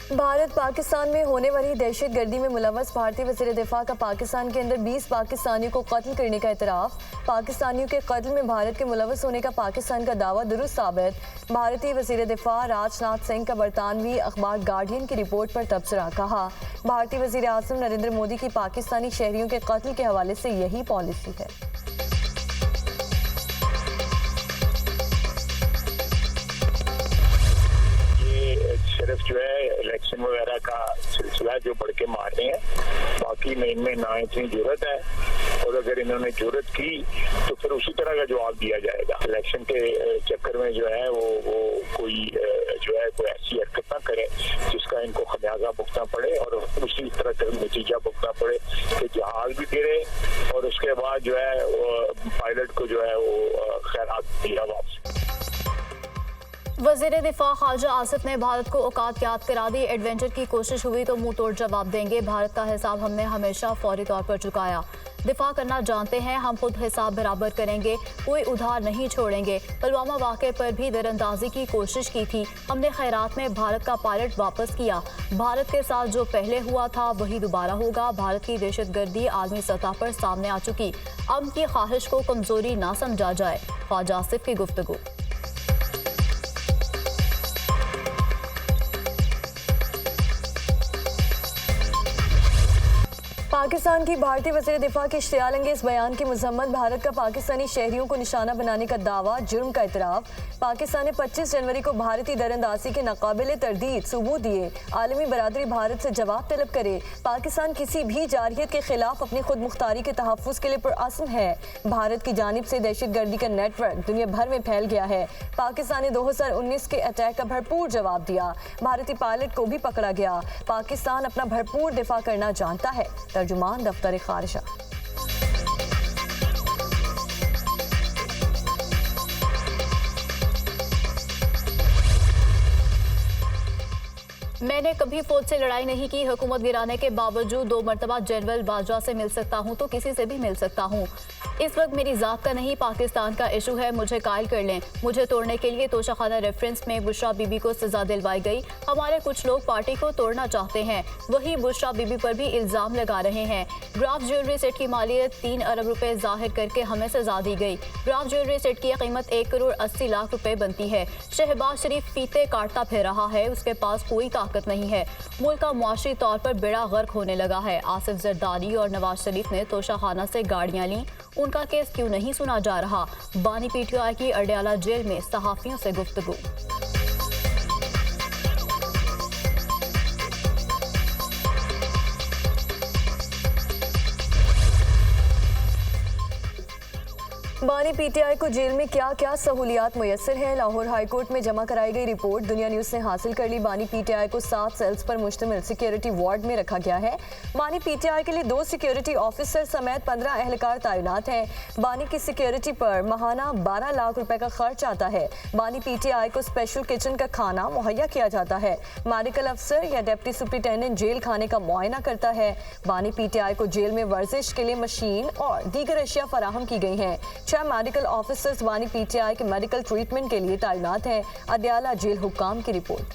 भारत पाकिस्तान में होने वाली दहशतगर्दी में मुलव्वस भारतीय वज़ीर दिफा का पाकिस्तान के अंदर 20 पाकिस्तानियों को कत्ल करने का इतराफ़। पाकिस्तानियों के कत्ल में भारत के मुलव्वस होने का पाकिस्तान का दावा दुरुस्त साबित। भारतीय वज़ीर दिफा राजनाथ सिंह का बरतानवी अखबार गार्डियन की रिपोर्ट पर तबसरा। कहा, भारतीय वज़ीर आज़म नरेंद्र मोदी की पाकिस्तानी शहरियों के कत्ल के हवाले से यही पॉलिसी है। सिर्फ जो है इलेक्शन वगैरह का सिलसिला जो बढ़ के मार रहे हैं, बाकी में इनमें ना इतनी जरूरत है, और अगर इन्होंने जरूरत की तो फिर उसी तरह का जवाब दिया जाएगा। इलेक्शन के चक्कर में जो है वो कोई जो है कोई ऐसी हरकत ना करे जिसका इनको खमियाजा भुगतना पड़े और उसी तरह का नतीजा भुगतना पड़े कि जहाज भी गिरे और उसके बाद जो है पायलट को जो है वो खैरात दिया वापस। वज़ीर दिफा ख्वाजा आसिफ ने भारत को औकात याद करा दी। एडवेंचर की कोशिश हुई तो मुंह तोड़ जवाब देंगे। भारत का हिसाब हमने हमेशा फौरी तौर पर चुकाया। दिफा करना जानते हैं, हम खुद हिसाब बराबर करेंगे, कोई उधार नहीं छोड़ेंगे। पुलवामा वाक़े पर भी दरअंदाजी की कोशिश की थी, हमने खैरात में भारत का पायलट वापस किया। भारत के साथ जो पहले हुआ था वही दोबारा होगा। भारत की दहशतगर्दी आलमी सतह पर सामने आ चुकी, अमन की ख्वाहिश को कमजोरी ना समझा जाए। ख्वाजा आसिफ की गुफ्तगू। पाकिस्तान की भारतीय वज़ीर दिफा के इश्तियाल अंगेज बयान की मजम्मत। भारत का पाकिस्तानी शहरियों को निशाना बनाने का दावा, जुर्म का इतराफ़। पाकिस्तान ने 25 जनवरी को भारतीय दरअंदाजी के नाकाबिले तरदीद सबूत दिए। आलमी बरादरी भारत से जवाब तलब करे। पाकिस्तान किसी भी जारहियत के खिलाफ अपनी खुद मुख्तारी के तहफ़्फ़ुज़ के लिए पुरअज़्म है। भारत की जानिब से दहशतगर्दी का नेटवर्क दुनिया भर में फैल गया है। पाकिस्तान ने 2019 के अटैक का भरपूर जवाब दिया। भारतीय पायलट को भी पकड़ा गया। पाकिस्तान अपना भरपूर दिफा करना जानता है। तर्जुमान दफ्तर खारिजा। मैंने कभी फौज से लड़ाई नहीं की। हुकूमत गिराने के बावजूद 2 मरतबा जनरल बाजवा से मिल सकता हूँ तो किसी से भी मिल सकता हूँ। इस वक्त मेरी ज़ात का नहीं पाकिस्तान का इशू है। मुझे कायल कर लें। मुझे तोड़ने के लिए तोशाखाना रेफरेंस में बुशरा बीबी को सजा दिलवाई गई। हमारे कुछ लोग पार्टी को तोड़ना चाहते हैं, वही बुशरा बीबी पर भी इल्ज़ाम लगा रहे हैं। ग्राफ ज्वेलरी सेट की मालियत 3 अरब रुपए जाहिर करके हमें सजा दी गई। ग्राफ ज्वेलरी सेट की कीमत 1 करोड़ 80 लाख रुपए बनती है। शहबाज शरीफ फीते काटता फिर रहा है, उसके पास कोई ताकत नहीं है। मुल्क का मुआशी तौर पर बेड़ा गर्क होने लगा है। आसिफ जरदारी और नवाज शरीफ ने तोशाखाना से गाड़ियां ली, उनका केस क्यों नहीं सुना जा रहा? बानी पीटीआई की अडयाला जेल में सहाफियों से गुफ्तगू। बानी पीटीआई को जेल में क्या क्या सहूलियात मुयस्सर हैं? लाहौर हाई कोर्ट में जमा कराई गई रिपोर्ट दुनिया न्यूज़ ने हासिल कर ली। बानी पीटीआई को 7 सेल्स पर मुश्तमिल सिक्योरिटी वार्ड में रखा गया है। बानी पीटीआई के लिए 2 सिक्योरिटी ऑफिसर समेत 15 एहलकार तैनात हैं। बानी की सिक्योरिटी पर माहाना 12 लाख रुपए का खर्च आता है। बानी पीटीआई को स्पेशल किचन का खाना मुहैया किया जाता है। मेडिकल अफसर या डिप्टी सुप्रिंटेंडेंट जेल खाने का मुआयना करता है। बानी पीटीआई को जेल में वर्जिश के लिए मशीन और दीगर अशिया फराहम की गई हैं। 6 मेडिकल ऑफिसर्स बानी पीटीआई के मेडिकल ट्रीटमेंट के लिए तैनात हैं। अदयाला जेल हुक्काम की रिपोर्ट।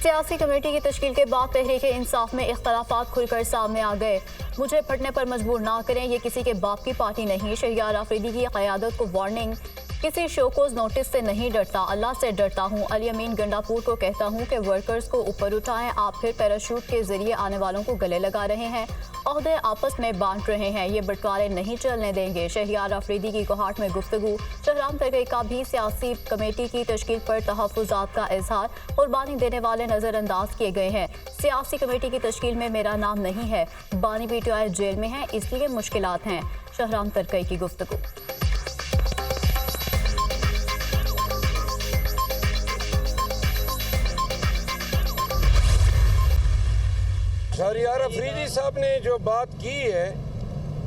सियासी कमेटी की तश्कील के बाद तहरीक-ए-इंसाफ में इख्तलाफात खुलकर सामने आ गए। मुझे फटने पर मजबूर ना करें, ये किसी के बाप की पार्टी नहीं। शहरियार आफरीदी की क़यादत को वार्निंग। किसी शोकोज नोटिस से नहीं डरता, अल्लाह से डरता हूँ। अली अमीन गंडापुर को कहता हूँ कि वर्कर्स को ऊपर उठाएं। आप फिर पैराशूट के जरिए आने वालों को गले लगा रहे हैं, ओहदे आपस में बांट रहे हैं। ये बंटवारे नहीं चलने देंगे। शहरियार आफरीदी की कोहाट में गुफ्तगू। शहराम तर्कई का भी सियासी कमेटी की तश्कील पर तहफ़्फ़ुज़ात का इजहार। कुर्बानी देने वाले नज़रअंदाज किए गए हैं। सियासी कमेटी की तश्कील में मेरा नाम नहीं है। बानी पीटीआई जेल में है, इसलिए मुश्किलात हैं। शहराम तर्कई की गुफ्तगू। शहरियार अफरीदी साहब ने जो बात की है,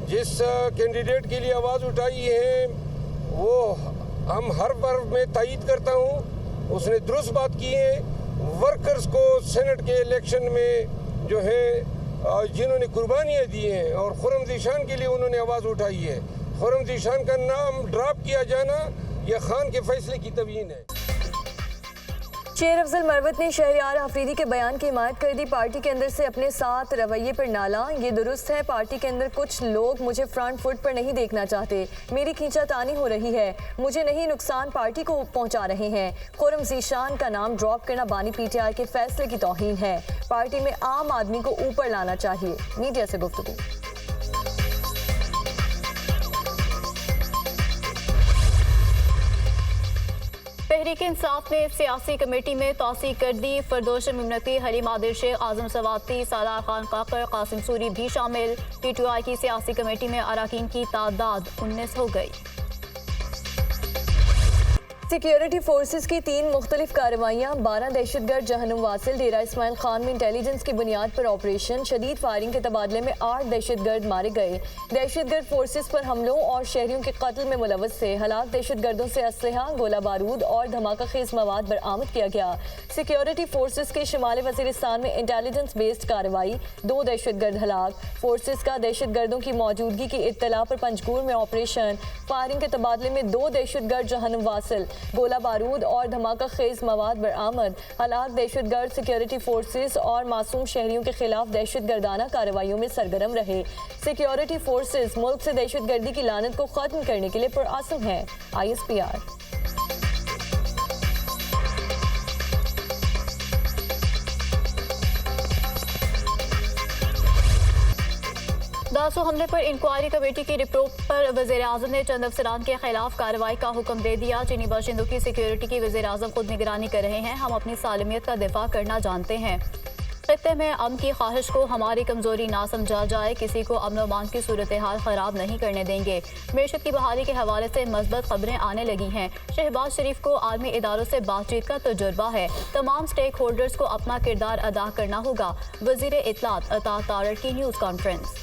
जिस कैंडिडेट के लिए आवाज़ उठाई है, वो हम हर वर्ग में तायीद करता हूँ। उसने दुरुस्त बात की है। वर्कर्स को सेनेट के इलेक्शन में जो है जिन्होंने कुर्बानियाँ दी हैं और खुर्रम ज़ीशान के लिए उन्होंने आवाज़ उठाई है। खुर्रम ज़ीशान का नाम ड्रॉप किया जाना ये खान के फैसले की तबयीन है। शेर अफजल मरवत ने शहरयार अफरीदी के बयान की हिमायत कर दी। पार्टी के अंदर से अपने साथ रवैये पर नाला, ये दुरुस्त है। पार्टी के अंदर कुछ लोग मुझे फ्रंट फुट पर नहीं देखना चाहते, मेरी खींचातानी हो रही है, मुझे नहीं नुकसान पार्टी को पहुंचा रहे हैं। खुर्रम ज़ीशान का नाम ड्रॉप करना बानी पीटीआई के फैसले की तौहीन है। पार्टी में आम आदमी को ऊपर लाना चाहिए। मीडिया से गुफ्तगू। तहरीक इंसाफ ने सियासी कमेटी में तौसीक कर दी। फरदौश मिमनती, हलीम आदिल शेख, आजम सवाती, सालार खान काकर, कासिम सूरी भी शामिल। पीटीआई की सियासी कमेटी में अरकान की तादाद 19 हो गई। सिक्योरिटी फोर्सेस की 3 मुख्तलिफ कार्रवाइयाँ, 12 दहशतगर्द जहन्नुम वासिल, डेरा इस्माइल खान में इंटेलिजेंस की बुनियाद पर ऑपरेशन, शदीद फायरिंग के तबादले में 8 दहशतगर्द मारे गए। दहशतगर्द फोर्सेस पर हमलों और शहरियों के कत्ल में मुलव्वस थे हलाक दहशतगर्दों से असलहा, गोला बारूद और धमाका खेज मवाद बरामद किया गया। सिक्योरिटी फोर्सेस के शिमाली वजीरिस्तान में इंटेलिजेंस बेस्ड कार्रवाई, 2 दहशतगर्द हलाक। फोर्सेस का दहशतगर्दों की मौजूदगी की इत्तला पर पंजगूर में ऑपरेशन, फायरिंग के तबादले में 2 दहशतगर्द जहन्नुम वासिल, गोला बारूद और धमाका खेज मवाद बरामद। हलाक दहशतगर्द सिक्योरिटी फोर्सेस और मासूम शहरियों के खिलाफ दहशतगर्दाना कार्रवाइयों में सरगर्म रहे। सिक्योरिटी फोर्सेस मुल्क से दहशतगर्दी की लानत को खत्म करने के लिए पुरअज़्म है। ISPR। दासो हमले पर इंक्वायरी कमेटी की रिपोर्ट पर वज़ीर-ए-आज़म ने चंद अफसरान के खिलाफ कार्रवाई का हुक्म दे दिया। चीनी बाशिंदों की सिक्योरिटी की वज़ीर-ए-आज़म खुद निगरानी कर रहे हैं। हम अपनी सालमियत का दिफा करना जानते हैं। खित्ते में अमन की ख्वाहिश को हमारी कमजोरी ना समझा जाए, किसी को अमन व अमान की सूरत हाल ख़राब नहीं करने देंगे। मैशत की बहाली के हवाले से मस्बत खबरें आने लगी हैं। शहबाज शरीफ को आलमी इदारों से बातचीत का तजुर्बा है। तमाम स्टेक होल्डर्स को अपना किरदार अदा करना होगा। वज़ीर इत्तलात अता तारड़ की न्यूज़ कॉन्फ्रेंस।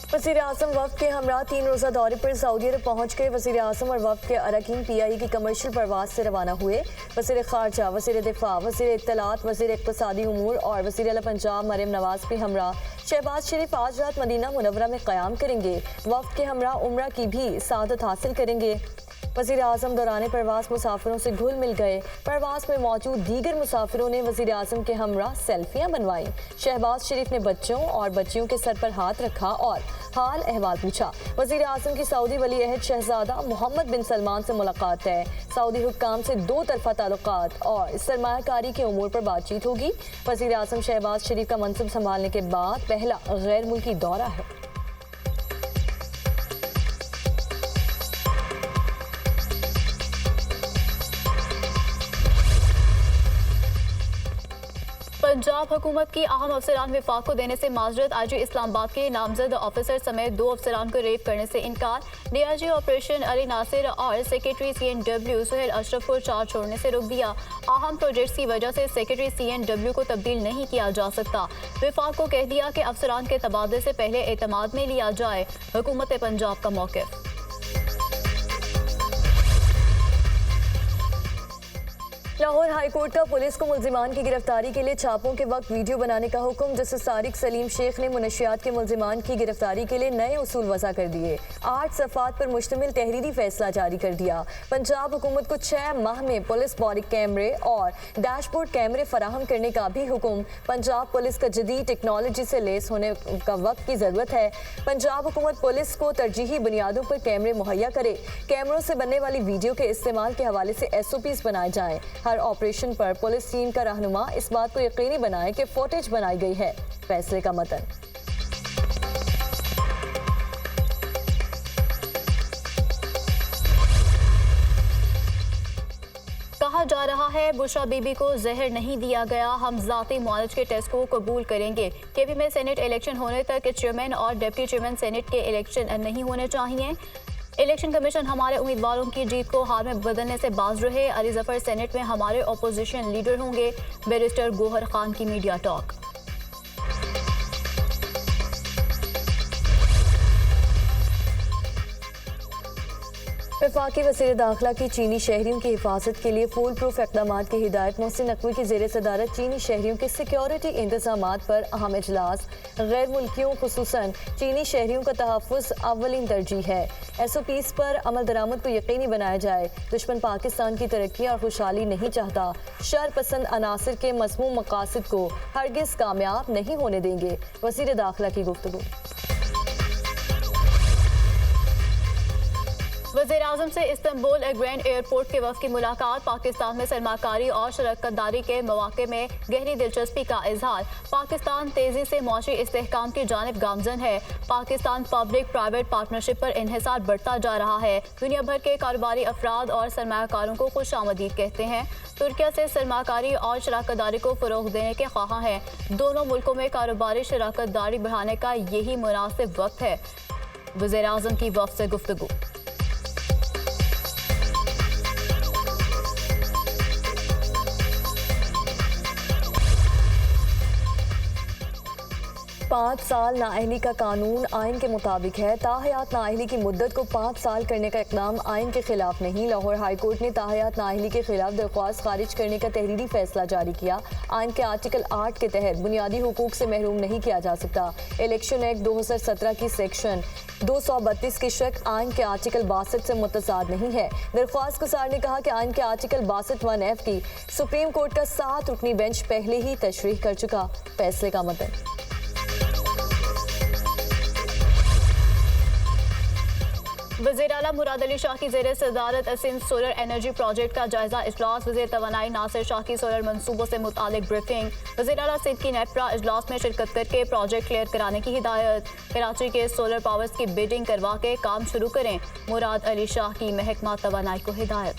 वज़ीर आज़म वफ़द के हमरा 3 रोज़ा दौरे पर सऊदी अरब पहुँच गए। वज़ीर आज़म और वफ़द के अरकान PIE की कमर्शियल परवाज़ से रवाना हुए। वज़ीर ख़ारजा, वज़ीर दिफ़ा, वज़ीर इत्तलात, वज़ीर इक़्तिसादी उमूर और वज़ीर आला पंजाब मरियम नवाज़ भी हमरा। शहबाज शरीफ आज रात मदीना मुनव्वरा में क़याम करेंगे। वफ़द के हमरा उम्रा की भी सादत हासिल करेंगे। वज़ीर आज़म दौरान परवास मुसाफिरों से घुल मिल गए। परवास में मौजूद दीगर मुसाफिरों ने वज़ीर आज़म के हमरा सेल्फियाँ बनवाई। शहबाज शरीफ ने बच्चों और बच्चियों के सर पर हाथ रखा और हाल अहवाल पूछा। वज़ीर आज़म की सऊदी वली अहद शहजादा मोहम्मद बिन सलमान से मुलाकात है। सऊदी हुक्काम से 2 तरफ़ा ताल्लुकात और सरमायाकारी के उमूर पर बातचीत होगी। वज़ीर आज़म शहबाज शरीफ का मनसब संभालने के बाद पहला गैर मुल्की दौरा है। पंजाब हुकूमत की अहम अफसरान विफाक को देने से माजरत। IG इस्लामाबाद के नामजद ऑफिसर समेत 2 अफसरान को रेप करने से इनकार। DIG ऑपरेशन अली नासिर और सेक्रेटरी CNW सुहेल अशरफ को चार्ज छोड़ने से रोक दिया। अहम प्रोजेक्ट्स की वजह से सेक्रेटरी CNW को तब्दील नहीं किया जा सकता। विफाक को कह दिया कि अफसरान के तबादले से पहले एतमाद में लिया जाए। हुकूमत पंजाब का मौक़िफ़। लाहौर हाई कोर्ट का पुलिस को मुल्जिमान की गिरफ्तारी के लिए छापों के वक्त वीडियो बनाने का हुक्म। जस्टिस तारिक सलीम शेख ने मुनशियात के मुल्जिमान की गिरफ्तारी के लिए नए उसूल वज़ा कर दिए। 8 सफ़ात पर मुश्तमिल तहरीरी फैसला जारी कर दिया। पंजाब हुकूमत को 6 माह में पुलिस बॉडी कैमरे और डैशबोर्ड कैमरे फराहम करने का भी हुक्म। पंजाब पुलिस का जदीद टेक्नोलॉजी से लेस होने का वक्त की ज़रूरत है। पंजाब हुकूमत पुलिस को तरजीही बुनियादों पर कैमरे मुहैया करे। कैमरों से बनने वाली वीडियो के इस्तेमाल के हवाले से SOPs बनाए जाएँ। हर ऑपरेशन पर पुलिस टीम का रहनुमा इस बात को यकीनी बनाए कि फुटेज बनाई गई है। फैसले का मतन। कहा जा रहा है बुशरा बीबी को जहर नहीं दिया गया, हम ज़ाती मुआलज के टेस्ट को कबूल करेंगे। केपी में सेनेट इलेक्शन होने तक चेयरमैन और डिप्टी चेयरमैन सेनेट के इलेक्शन नहीं होने चाहिए। इलेक्शन कमीशन हमारे उम्मीदवारों की जीत को हार में बदलने से बाज रहे। अली जफर सेनेट में हमारे अपोजिशन लीडर होंगे। बैरिस्टर गोहर खान की मीडिया टॉक। वफाकी वज़ीर दाखिला की चीनी शहरियों की हिफाजत के लिए फूल प्रूफ इक़दाम की हिदायत। मोहसिन नकवी की ज़ेर सदारत चीनी शहरियों के सिक्योरिटी इंतज़ामात पर अहम इजलास। गैर मुल्कियों खुसूसन चीनी शहरियों का तहफ़्फ़ुज़ अव्वलीन तरजीह है। SOPs पर अमल दरामद को यकीनी बनाया जाए। दुश्मन पाकिस्तान की तरक्की और खुशहाली नहीं चाहता। शर पसंद अनासिर के मज़मूम मकासद को हरगिज़ कामयाब नहीं होने देंगे। वज़ीर दाखिला की गुफ्तगू। वज़ीर-ए-आज़म से इस्तांबुल ग्रैंड एयरपोर्ट के वफ़द की मुलाकात। पाकिस्तान में सरमाकारी और शराकतदारी के मौक़े में गहरी दिलचस्पी का इजहार। पाकिस्तान तेज़ी से मौशी इस्तेहकाम की जानिब गामज़न है। पाकिस्तान पब्लिक प्राइवेट पार्टनरशिप पर इन्हिसार बढ़ता जा रहा है। दुनिया भर के कारोबारी अफराद और सरमाकारों को खुशामदीद कहते हैं। तुर्किया से सरमाकारी और शराकतदारी को फ़रोग़ देने के ख्वाहां हैं। दोनों मुल्कों में कारोबारी शराकतदारी बढ़ाने का यही मुनासिब वक्त है। वज़ीर-ए-आज़म की वफ़द से गुफ्तगू। 5 साल नाअहली का कानून आइन के मुताबिक है। ताहयात नाअहली की मुद्दत को 5 साल करने का इक़दाम आइन के खिलाफ नहीं। लाहौर हाई कोर्ट ने ताहयात नाअहली के खिलाफ दरख्वास्त खारिज करने का तहरीरी फैसला जारी किया। आइन के आर्टिकल 8 के तहत बुनियादी हुकूक से महरूम नहीं किया जा सकता। इलेक्शन एक्ट 2017 की सेक्शन 232 की शर्त आइन के आर्टिकल 62 से मुतज़ाद नहीं है। दरख्वास्त गुजार ने कहा कि आइन के आर्टिकल 62(1)(f) की सुप्रीम कोर्ट का 7 रुकनी बेंच पहले ही तशरीह कर चुका। फैसले का मतन। वज़ीर आला मुराद अली शाह की ज़ेर सदारत सिंध सोलर एनर्जी प्रोजेक्ट का जायजा इजलास। वज़ीर तवानाई नासिर शाह की सोलर मनसूबों से मुतालिक ब्रीफिंग। वज़ीर आला सिंध की नेपरा इजलास में शिरकत करके प्रोजेक्ट क्लियर कराने की हिदायत। कराची के सोलर पावर्स की बिडिंग करवा के काम शुरू करें। मुराद अली शाह की महकमा तवानाई को हिदायत।